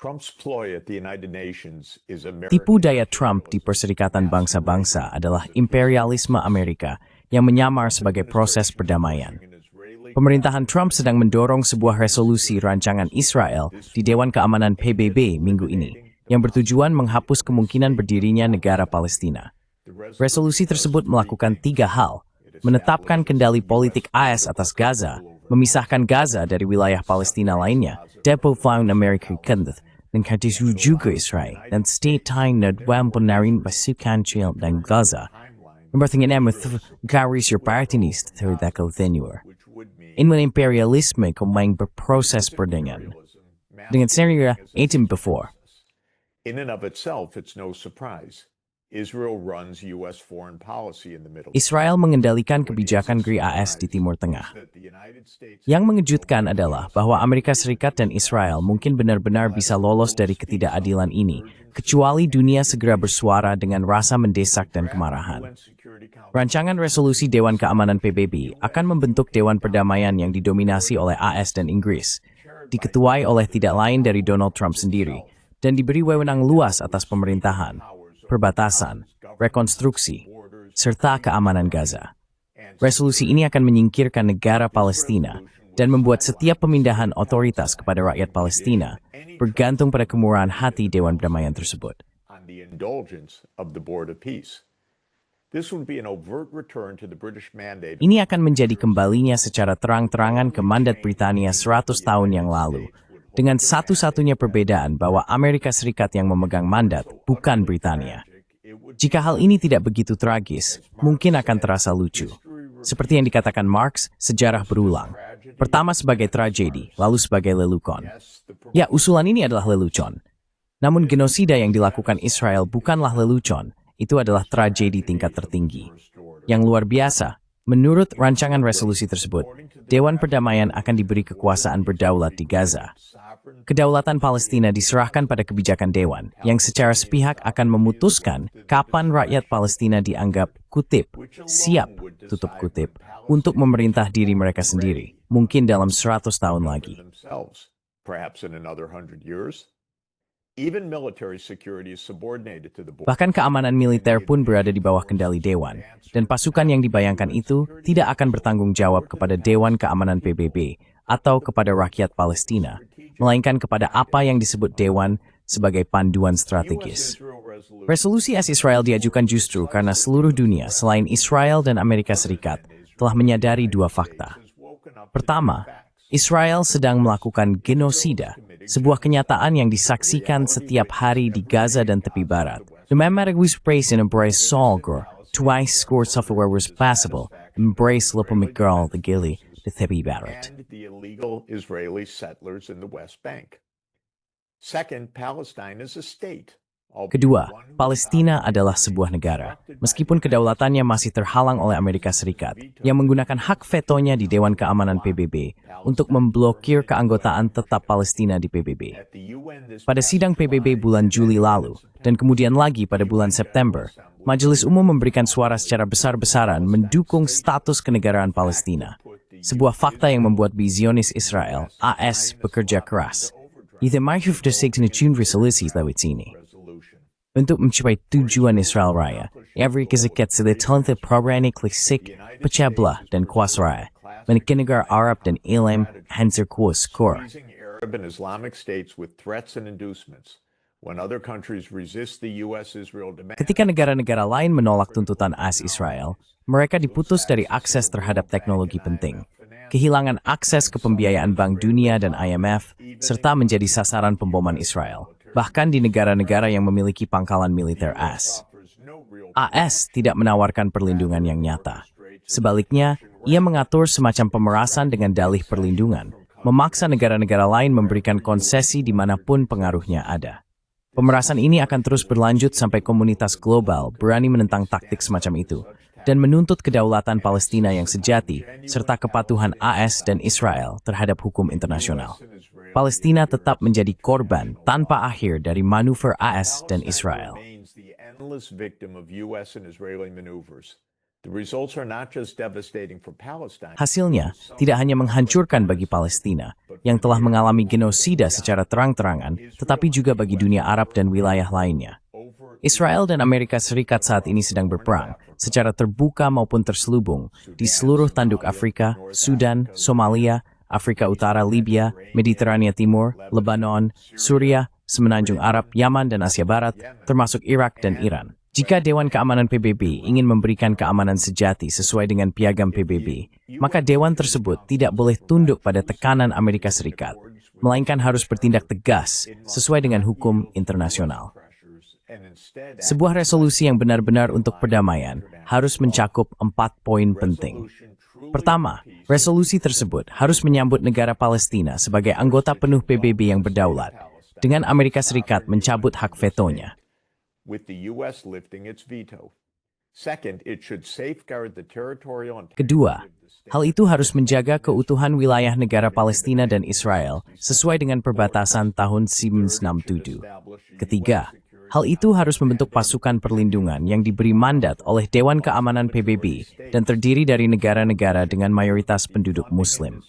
Trump's ploy at the United Nations is Tipu daya Trump di Perserikatan Bangsa-Bangsa adalah imperialisme Amerika yang menyamar sebagai proses perdamaian. Pemerintahan Trump sedang mendorong sebuah resolusi rancangan Israel di Dewan Keamanan PBB minggu ini, yang bertujuan menghapus kemungkinan berdirinya negara Palestina. Resolusi tersebut melakukan 3 hal: menetapkan kendali politik AS atas Gaza, memisahkan Gaza dari wilayah Palestina lainnya, depopulating Amerika dan kardis juga Israel, dan state-tying na panarin pasukan Israel dan Gaza. Mempertingin garis partinis terdakau tenure. Ini imperialisme kumain berproses perdamaian. Dengan serius, itu before. In and of itself, it's no surprise. Israel runs U.S. foreign policy in the Middle East. Israel mengendalikan kebijakan AS di Timur Tengah. Yang mengejutkan adalah bahwa Amerika Serikat dan Israel mungkin benar-benar bisa lolos dari ketidakadilan ini, kecuali dunia segera bersuara dengan rasa mendesak dan kemarahan. Rancangan resolusi Dewan Keamanan PBB akan membentuk Dewan Perdamaian yang didominasi oleh AS dan Inggris, diketuai oleh tidak lain dari Donald Trump sendiri, dan diberi wewenang luas atas pemerintahan, perbatasan, rekonstruksi, serta keamanan Gaza. Resolusi ini akan menyingkirkan negara Palestina dan membuat setiap pemindahan otoritas kepada rakyat Palestina bergantung pada kemurahan hati Dewan Perdamaian tersebut. Ini akan menjadi kembalinya secara terang-terangan ke mandat Britania 100 tahun yang lalu, dengan satu-satunya perbedaan bahwa Amerika Serikat yang memegang mandat, bukan Britania. Jika hal ini tidak begitu tragis, mungkin akan terasa lucu. Seperti yang dikatakan Marx, sejarah berulang. Pertama sebagai tragedi, lalu sebagai lelucon. Ya, usulan ini adalah lelucon. Namun genosida yang dilakukan Israel bukanlah lelucon, itu adalah tragedi tingkat tertinggi. Yang luar biasa, menurut rancangan resolusi tersebut, Dewan Perdamaian akan diberi kekuasaan berdaulat di Gaza. Kedaulatan Palestina diserahkan pada kebijakan Dewan, yang secara sepihak akan memutuskan kapan rakyat Palestina dianggap kutip, siap, tutup kutip, untuk memerintah diri mereka sendiri, mungkin dalam 100 tahun lagi. Bahkan keamanan militer pun berada di bawah kendali Dewan, dan pasukan yang dibayangkan itu tidak akan bertanggung jawab kepada Dewan Keamanan PBB atau kepada rakyat Palestina, melainkan kepada apa yang disebut Dewan sebagai panduan strategis. Resolusi AS Israel diajukan justru karena seluruh dunia selain Israel dan Amerika Serikat telah menyadari 2 fakta. Pertama, Israel sedang melakukan genosida, sebuah kenyataan yang disaksikan setiap hari di Gaza dan tepi barat. The Mammatic was praised and embraced Solgor, twice scored software was passable, embrace Lopomigral the Gili, the tepi barat. And the illegal Israeli settlers in the West Bank. Second, Palestine is a state. Kedua, Palestina adalah sebuah negara, meskipun kedaulatannya masih terhalang oleh Amerika Serikat, yang menggunakan hak vetonya di Dewan Keamanan PBB untuk memblokir keanggotaan tetap Palestina di PBB. Pada sidang PBB bulan Juli lalu, dan kemudian lagi pada bulan September, Majelis Umum memberikan suara secara besar-besaran mendukung status kenegaraan Palestina, sebuah fakta yang membuat Zionis Israel, AS, bekerja keras. Itu maksud dari resolusi lewat sini. Untuk mencapai tujuan Israel Raya, Amerika Serikat sudah telah programnya klisik, pecah belah dan kuasa raya, menekan negara Arab dan Islam hancur kuas skor. Arab and Islamic states with threats and inducements. When other countries resist the US-Israel demand. Ketika negara-negara lain menolak tuntutan AS Israel, mereka diputus dari akses terhadap teknologi penting, kehilangan akses ke pembiayaan Bank Dunia dan IMF, serta menjadi sasaran pemboman Israel, bahkan di negara-negara yang memiliki pangkalan militer AS. AS tidak menawarkan perlindungan yang nyata. Sebaliknya, ia mengatur semacam pemerasan dengan dalih perlindungan, memaksa negara-negara lain memberikan konsesi dimanapun pengaruhnya ada. Pemerasan ini akan terus berlanjut sampai komunitas global berani menentang taktik semacam itu, dan menuntut kedaulatan Palestina yang sejati, serta kepatuhan AS dan Israel terhadap hukum internasional. Palestina tetap menjadi korban tanpa akhir dari manuver AS dan Israel. The results are not just devastating for Palestine. Hasilnya, tidak hanya menghancurkan bagi Palestina, yang telah mengalami genosida secara terang-terangan, tetapi juga bagi dunia Arab dan wilayah lainnya. Israel dan Amerika Serikat saat ini sedang berperang, secara terbuka maupun terselubung, di seluruh tanduk Afrika, Sudan, Somalia, Afrika Utara, Libya, Mediterania Timur, Lebanon, Suriah, Semenanjung Arab, Yaman, dan Asia Barat, termasuk Irak dan Iran. Jika Dewan Keamanan PBB ingin memberikan keamanan sejati sesuai dengan piagam PBB, maka Dewan tersebut tidak boleh tunduk pada tekanan Amerika Serikat, melainkan harus bertindak tegas sesuai dengan hukum internasional. Sebuah resolusi yang benar-benar untuk perdamaian harus mencakup 4 poin penting. Pertama, resolusi tersebut harus menyambut negara Palestina sebagai anggota penuh PBB yang berdaulat, dengan Amerika Serikat mencabut hak vetonya. With the U.S. lifting its veto. Second, it should safeguard the territorial and Kedua, hal itu harus menjaga keutuhan wilayah negara Palestina dan Israel sesuai dengan perbatasan tahun 1967. Ketiga, hal itu harus membentuk pasukan perlindungan yang diberi mandat oleh Dewan Keamanan PBB dan terdiri dari negara-negara dengan mayoritas penduduk Muslim.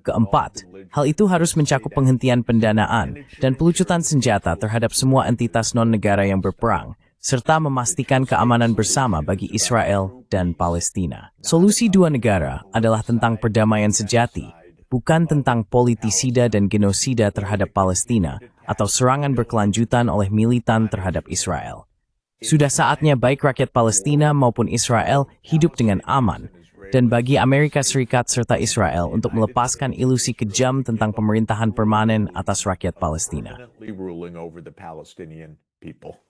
Keempat, hal itu harus mencakup penghentian pendanaan dan pelucutan senjata terhadap semua entitas non-negara yang berperang, serta memastikan keamanan bersama bagi Israel dan Palestina. Solusi dua negara adalah tentang perdamaian sejati, bukan tentang politisida dan genosida terhadap Palestina atau serangan berkelanjutan oleh militan terhadap Israel. Sudah saatnya baik rakyat Palestina maupun Israel hidup dengan aman, dan bagi Amerika Serikat serta Israel untuk melepaskan ilusi kejam tentang pemerintahan permanen atas rakyat Palestina. ruling over the Palestinian people.